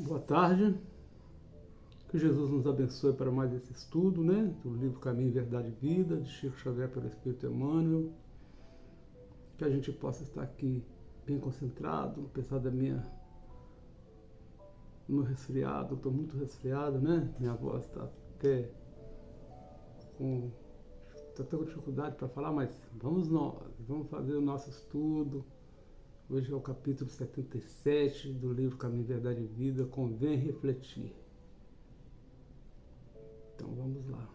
Boa tarde, que Jesus nos abençoe para mais esse estudo, né? Do livro Caminho, Verdade e Vida, de Chico Xavier pelo Espírito Emmanuel. Que a gente possa estar aqui bem concentrado, apesar da meu resfriado, estou muito resfriado, né? Minha voz está até com dificuldade para falar, mas vamos fazer o nosso estudo. Hoje é o capítulo 77 do livro Caminho, Verdade e Vida, Convém Refletir. Então vamos lá.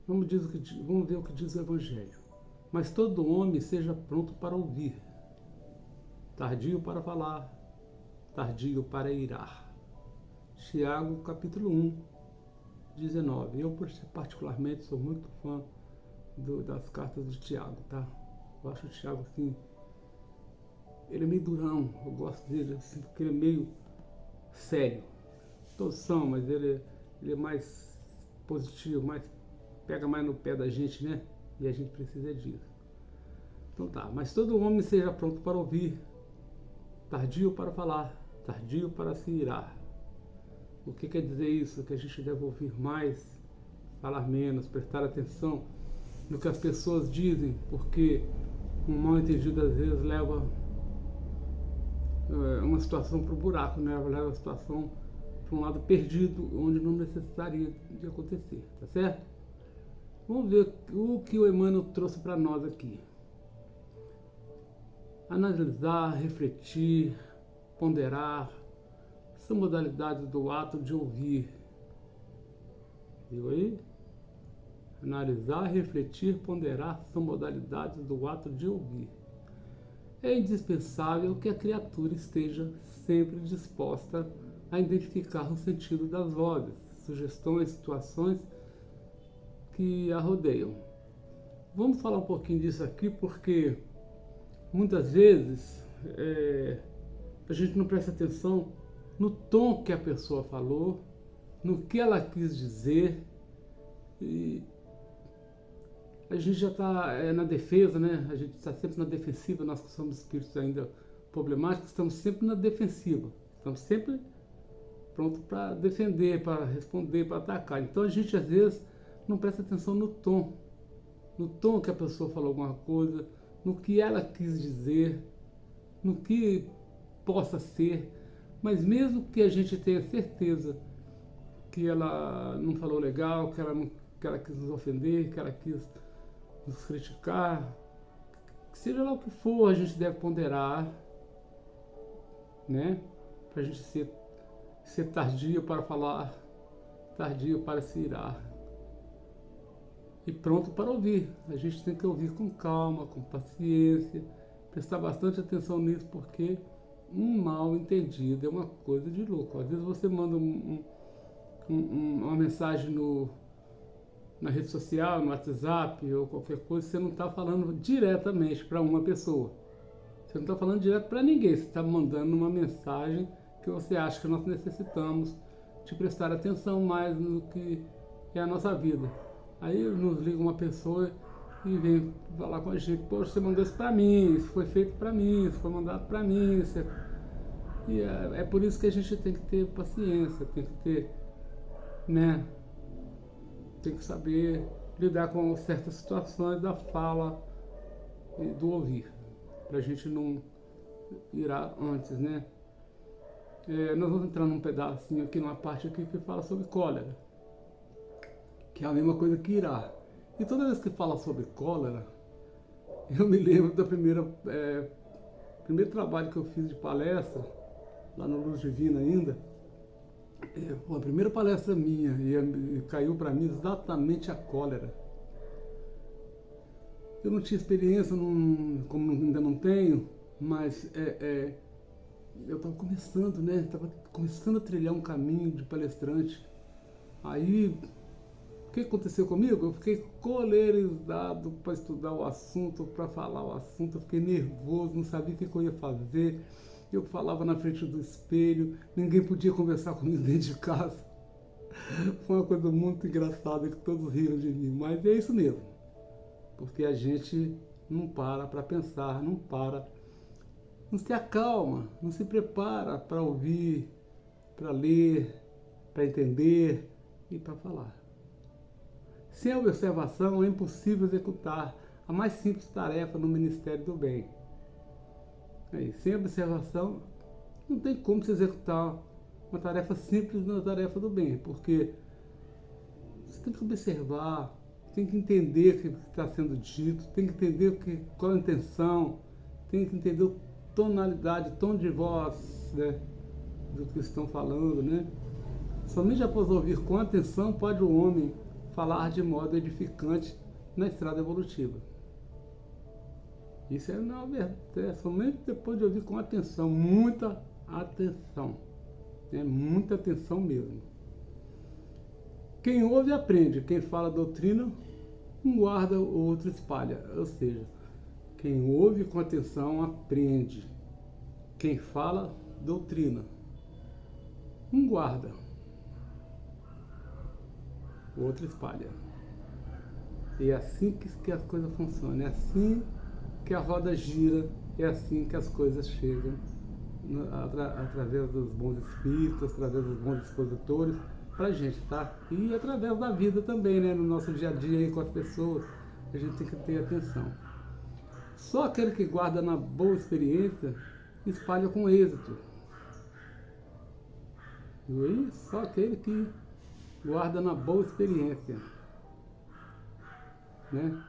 Vamos ver o que diz o Evangelho. Mas todo homem seja pronto para ouvir, tardio para falar, tardio para irar. Tiago, capítulo 1, 19. Eu, particularmente, sou muito fã das cartas do Tiago, tá? Eu acho o Tiago, assim, ele é meio durão, eu gosto dele, assim, porque ele é meio sério. Todos são, mas ele é mais positivo, pega mais no pé da gente, né? E a gente precisa disso. Então tá, mas todo homem seja pronto para ouvir, tardio para falar, tardio para se irar. O que quer dizer isso? Que a gente deve ouvir mais, falar menos, prestar atenção no que as pessoas dizem, porque um mal entendido às vezes leva uma situação para o buraco, né? Leva a situação para um lado perdido, onde não necessitaria de acontecer, tá certo? Vamos ver o que o Emmanuel trouxe para nós aqui. Analisar, refletir, ponderar, são modalidades do ato de ouvir. Viu aí? Analisar, refletir, ponderar são modalidades do ato de ouvir. É indispensável que a criatura esteja sempre disposta a identificar o sentido das vozes, sugestões, situações que a rodeiam. Vamos falar um pouquinho disso aqui, porque muitas vezes a gente não presta atenção no tom que a pessoa falou, no que ela quis dizer, e a gente já está na defesa, né? A gente está sempre na defensiva, nós que somos espíritos ainda problemáticos, estamos sempre na defensiva, estamos sempre prontos para defender, para responder, para atacar. Então a gente às vezes não presta atenção no tom que a pessoa falou alguma coisa, no que ela quis dizer, no que possa ser, mas mesmo que a gente tenha certeza que ela não falou legal, que ela quis nos ofender, que ela quis nos criticar, que seja lá o que for, a gente deve ponderar, né? Para a gente ser tardio para falar, tardio para se irar. E pronto para ouvir. A gente tem que ouvir com calma, com paciência, prestar bastante atenção nisso, porque um mal entendido é uma coisa de louco. Às vezes você manda uma mensagem na rede social, no WhatsApp ou qualquer coisa, você não está falando diretamente para uma pessoa. Você não está falando direto para ninguém, você está mandando uma mensagem que você acha que nós necessitamos de prestar atenção mais no que é a nossa vida. Aí nos liga uma pessoa e vem falar com a gente: poxa, você mandou isso para mim, isso foi feito para mim, isso foi mandado para mim. E é por isso que a gente tem que ter paciência, tem que ter, né? Tem que saber lidar com certas situações da fala e do ouvir, para a gente não irar antes, né? Nós vamos entrar num pedacinho aqui, numa parte aqui que fala sobre cólera, que é a mesma coisa que irar. E toda vez que fala sobre cólera, eu me lembro do primeiro trabalho que eu fiz de palestra, lá no Luz Divina ainda. A primeira palestra minha, e caiu para mim exatamente a cólera. Eu não tinha experiência, como ainda não tenho, mas eu estava começando, né? Estava começando a trilhar um caminho de palestrante. Aí, o que aconteceu comigo? Eu fiquei colerizado para estudar o assunto, para falar o assunto. Eu fiquei nervoso, não sabia o que eu ia fazer. Eu falava na frente do espelho, ninguém podia conversar comigo dentro de casa. Foi uma coisa muito engraçada que todos riram de mim, mas é isso mesmo. Porque a gente não para pensar, não para não se acalma, não se prepara para ouvir, para ler, para entender e para falar. Sem a observação é impossível executar a mais simples tarefa no Ministério do Bem. Sem observação não tem como se executar uma tarefa simples na tarefa do bem, porque você tem que observar, tem que entender o que está sendo dito, tem que entender qual a intenção, tem que entender a tonalidade, tom de voz, né, do que estão falando, né? Somente após ouvir com atenção pode o homem falar de modo edificante na estrada evolutiva. Isso é somente depois de ouvir com atenção, muita atenção, muita atenção mesmo. Quem ouve aprende, quem fala doutrina, um guarda, o outro espalha. Ou seja, quem ouve com atenção aprende, quem fala doutrina, um guarda, o outro espalha. E é assim que as coisas funcionam, é assim que a roda gira, é assim que as coisas chegam, através dos bons espíritos, através dos bons expositores, pra gente, tá? E através da vida também, né? No nosso dia a dia aí com as pessoas, a gente tem que ter atenção. Só aquele que guarda na boa experiência, espalha com êxito. E aí, só aquele que guarda na boa experiência, né?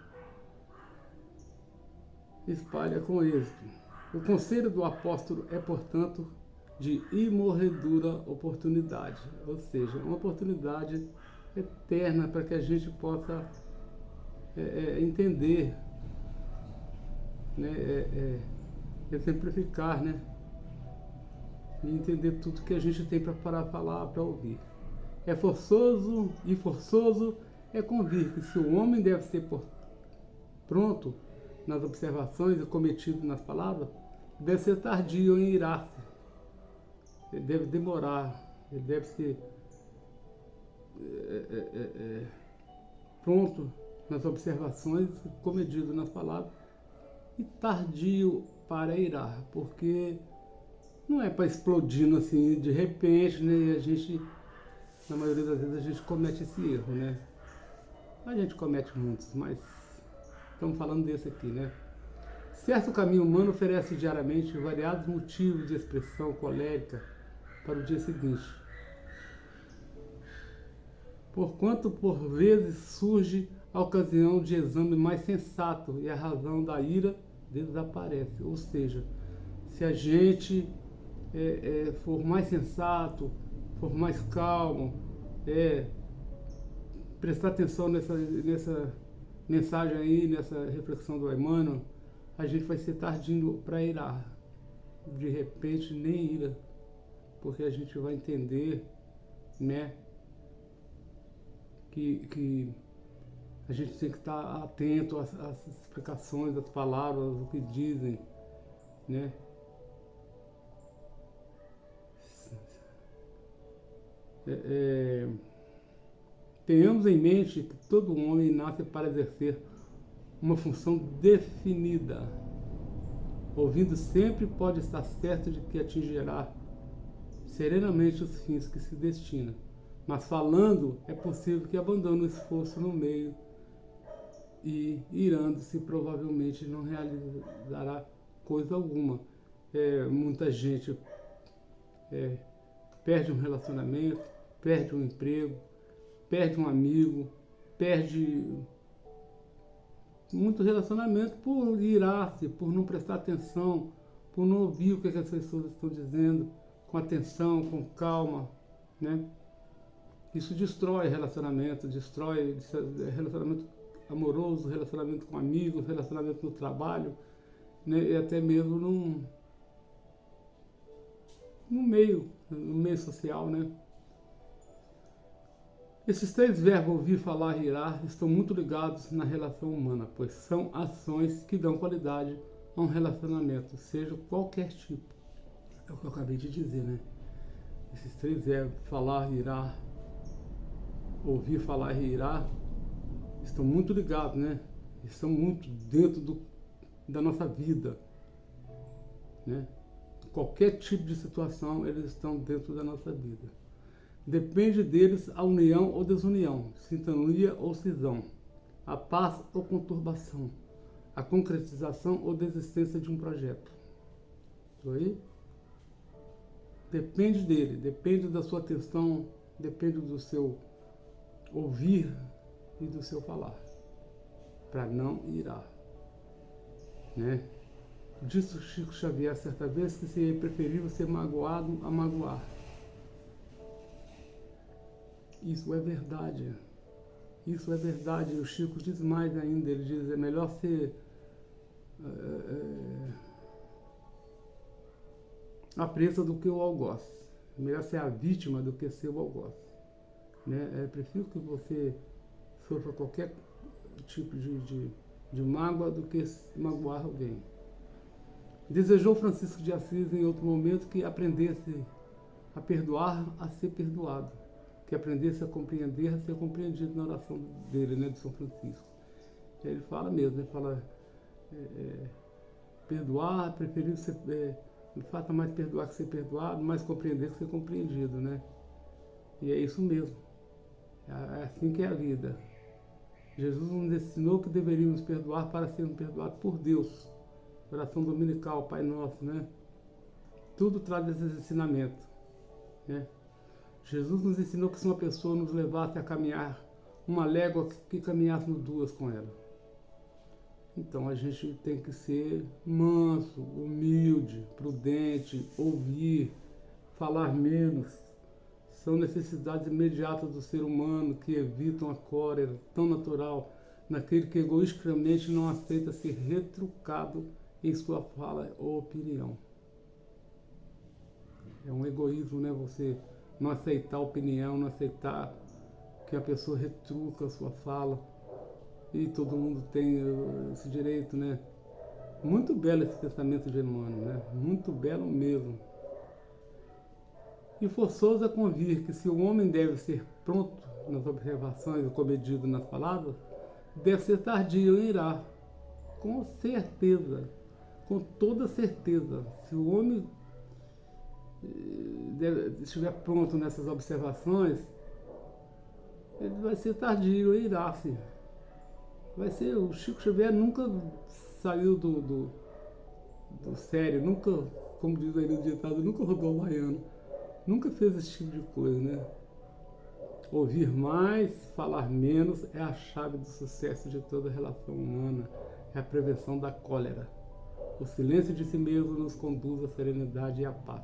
Espalha com êxito. O conselho do apóstolo é, portanto, de imorredura oportunidade, ou seja, uma oportunidade eterna para que a gente possa entender, né, exemplificar, né, e entender tudo que a gente tem para falar, para ouvir. É forçoso é convir que se o homem deve ser pronto nas observações e cometido nas palavras, deve ser tardio em irar-se. Ele deve demorar, ele deve ser pronto nas observações, comedido nas palavras, e tardio para irar, porque não é para explodindo assim de repente, né? E a gente, na maioria das vezes, a gente comete esse erro, né? A gente comete muitos, mas estamos falando desse aqui, né? Certo caminho humano oferece diariamente variados motivos de expressão colérica para o dia seguinte. Porquanto, por vezes, surge a ocasião de exame mais sensato e a razão da ira desaparece. Ou seja, se a gente for mais sensato, for mais calmo, prestar atenção nessa mensagem aí, nessa reflexão do Emmanuel, a gente vai ser tardio para irar. De repente, nem ira, porque a gente vai entender, né, que a gente tem que estar atento às explicações, às palavras, o que dizem, né? Tenhamos em mente que todo homem nasce para exercer uma função definida. Ouvindo sempre pode estar certo de que atingirá serenamente os fins que se destina. Mas falando, é possível que abandone o esforço no meio e, irando-se, provavelmente não realizará coisa alguma. Muita gente perde um relacionamento, perde um emprego, perde um amigo, perde muito relacionamento por irar-se, por não prestar atenção, por não ouvir o que as pessoas estão dizendo com atenção, com calma, né? Isso destrói relacionamento, destrói relacionamento amoroso, relacionamento com amigos, relacionamento no trabalho, né? E até mesmo no meio social, né? Esses três verbos, ouvir, falar e irar, estão muito ligados na relação humana, pois são ações que dão qualidade a um relacionamento, seja qualquer tipo. É o que eu acabei de dizer, né? Esses três verbos, falar, irar, ouvir, falar e irar, estão muito ligados, né? Estão muito dentro da nossa vida, né? Qualquer tipo de situação, eles estão dentro da nossa vida. Depende deles a união ou desunião, sintonia ou cisão, a paz ou conturbação, a concretização ou desistência de um projeto. Viu aí? Depende dele, depende da sua atenção, depende do seu ouvir e do seu falar, para não irar, né? Disse Chico Xavier certa vez que seria preferível ser magoado a magoar. Isso é verdade. Isso é verdade. O Chico diz mais ainda, ele diz, é melhor ser a presa do que o algoz. É melhor ser a vítima do que ser o algoz. Né? É prefiro que você sofra qualquer tipo de mágoa do que magoar alguém. Desejou Francisco de Assis em outro momento que aprendesse a perdoar, a ser perdoado. Que aprendesse a compreender, a ser compreendido na oração dele, né, de São Francisco. Ele fala mesmo, ele fala perdoar, preferir ser, de fato, mais perdoar que ser perdoado, mais compreender que ser compreendido, né? E é isso mesmo. É assim que é a vida. Jesus nos ensinou que deveríamos perdoar para sermos perdoados por Deus. Oração dominical, Pai Nosso, né? Tudo traz esses ensinamentos, né? Jesus nos ensinou que se uma pessoa nos levasse a caminhar uma légua, que caminhássemos duas com ela. Então a gente tem que ser manso, humilde, prudente, ouvir, falar menos. São necessidades imediatas do ser humano que evitam a cólera tão natural naquele que egoisticamente não aceita ser retrucado em sua fala ou opinião. É um egoísmo, né? Você não aceitar a opinião, não aceitar que a pessoa retruca a sua fala. E todo mundo tem esse direito, né? Muito belo esse pensamento de Emmanuel, né? Muito belo mesmo. E forçoso é convir que se o homem deve ser pronto nas observações e comedido nas palavras, deve ser tardio em irar. Com certeza, com toda certeza. Se o homem estiver pronto nessas observações, ele vai ser tardio em irar-se. Vai ser, o Chico Xavier nunca saiu do sério, nunca, como diz aí no ditado, nunca rodou o baiano, nunca fez esse tipo de coisa, né? Ouvir mais, falar menos é a chave do sucesso de toda relação humana, é a prevenção da cólera. O silêncio de si mesmo nos conduz à serenidade e à paz.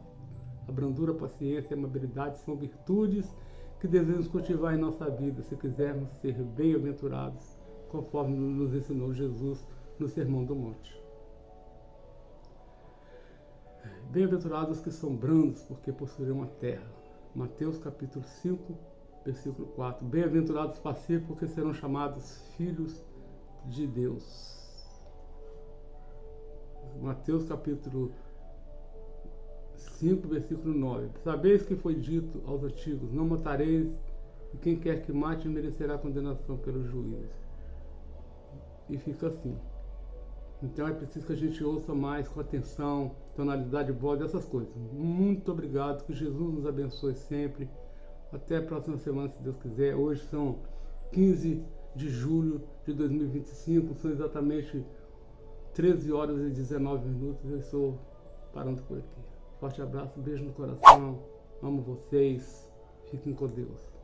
A brandura, a paciência e a amabilidade são virtudes que devemos cultivar em nossa vida se quisermos ser bem-aventurados, conforme nos ensinou Jesus no Sermão do Monte. Bem-aventurados que são brandos, porque possuirão a terra. Mateus capítulo 5, versículo 4. Bem-aventurados pacíficos, porque serão chamados filhos de Deus. Mateus capítulo 5, versículo 9. Sabeis que foi dito aos antigos, não matareis, e quem quer que mate merecerá condenação pelo juízo. E fica assim. Então é preciso que a gente ouça mais com atenção, tonalidade de voz, essas coisas. Muito obrigado, que Jesus nos abençoe sempre. Até a próxima semana, se Deus quiser. Hoje são 15 de julho de 2025, são exatamente 13 horas e 19 minutos. Eu estou parando por aqui. Forte abraço, beijo no coração. Amo vocês. Fiquem com Deus.